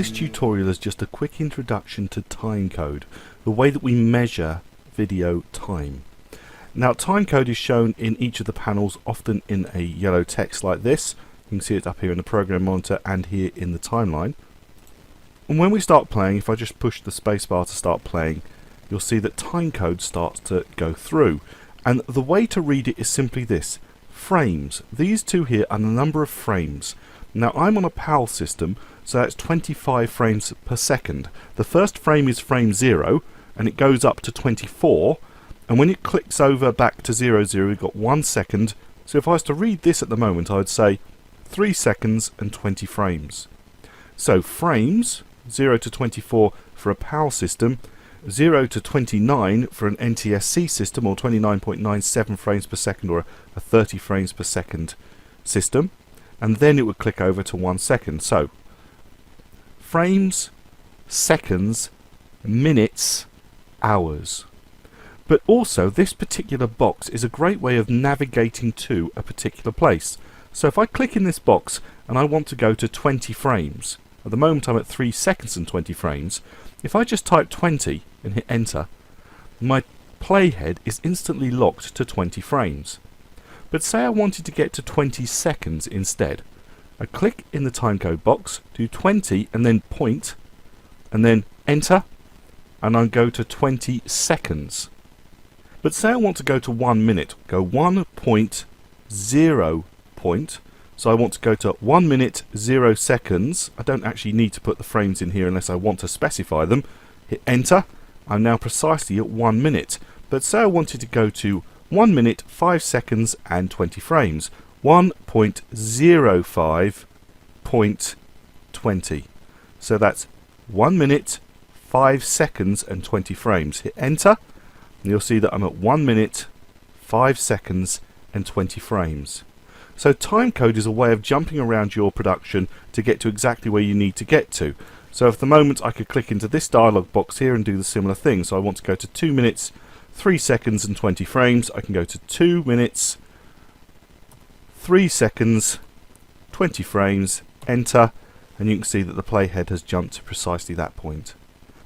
this tutorial as just a quick introduction to timecode, the way that we measure video time. Now timecode is shown in each of the panels, often in a yellow text like this. You can see it up here in the program monitor and here in the timeline. And when we start playing, if I just push the spacebar to start playing, you'll see that timecode starts to go through. And the way to read it is simply this: frames. These two here are the number of frames. Now I'm on a PAL system, so that's 25 frames per second. The first frame is frame 0, and it goes up to 24, and when it clicks over back to 00, we've got 1 second. So if I was to read this at the moment, I would say 3 seconds and 20 frames. So frames, 0 to 24 for a PAL system, 0 to 29 for an NTSC system, or 29.97 frames per second, or a 30 frames per second system, and then it would click over to 1 second. So frames, seconds, minutes, hours. But also this particular box is a great way of navigating to a particular place. So if I click in this box and I want to go to 20 frames, at the moment I'm at 3 seconds and 20 frames, if I just type 20 and hit enter, my playhead is instantly locked to 20 frames. But say I wanted to get to 20 seconds instead. I click in the timecode box, do 20 and then point, and then enter, and I go to 20 seconds. But say I want to go to 1 minute, go 1.0 point, so I want to go to 1 minute 0 seconds. I don't actually need to put the frames in here unless I want to specify them. Hit enter, I'm now precisely at 1 minute. But say I wanted to go to 1 minute 5 seconds and 20 frames, 1.05.20. So that's 1 minute 5 seconds and 20 frames. Hit enter and you'll see that I'm at 1 minute 5 seconds and 20 frames. So timecode is a way of jumping around your production to get to exactly where you need to get to. So at the moment I could click into this dialog box here and do the similar thing. So I want to go to 2 minutes 3 seconds and 20 frames. I can go to 2 minutes 3 seconds 20 frames, enter, and you can see that the playhead has jumped to precisely that point.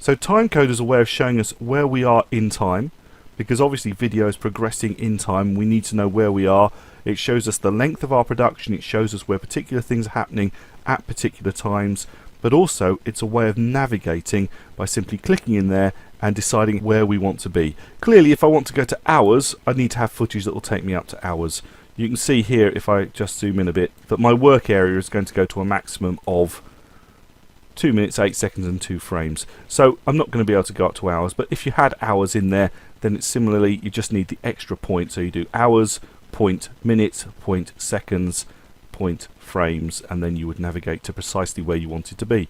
So timecode is a way of showing us where we are in time, because obviously video is progressing in time. We need to know where we are. It shows us the length of our production, it shows us where particular things are happening at particular times, but also it's a way of navigating by simply clicking in there and deciding where we want to be. Clearly if I want to go to hours, I need to have footage that will take me up to hours. You can see here, if I just zoom in a bit, that my work area is going to go to a maximum of 2 minutes 8 seconds and 2 frames. So I'm not going to be able to go up to hours, but if you had hours in there, then it's similarly, you just need the extra point. So you do hours, point minutes, point seconds, point frames, and then you would navigate to precisely where you wanted to be.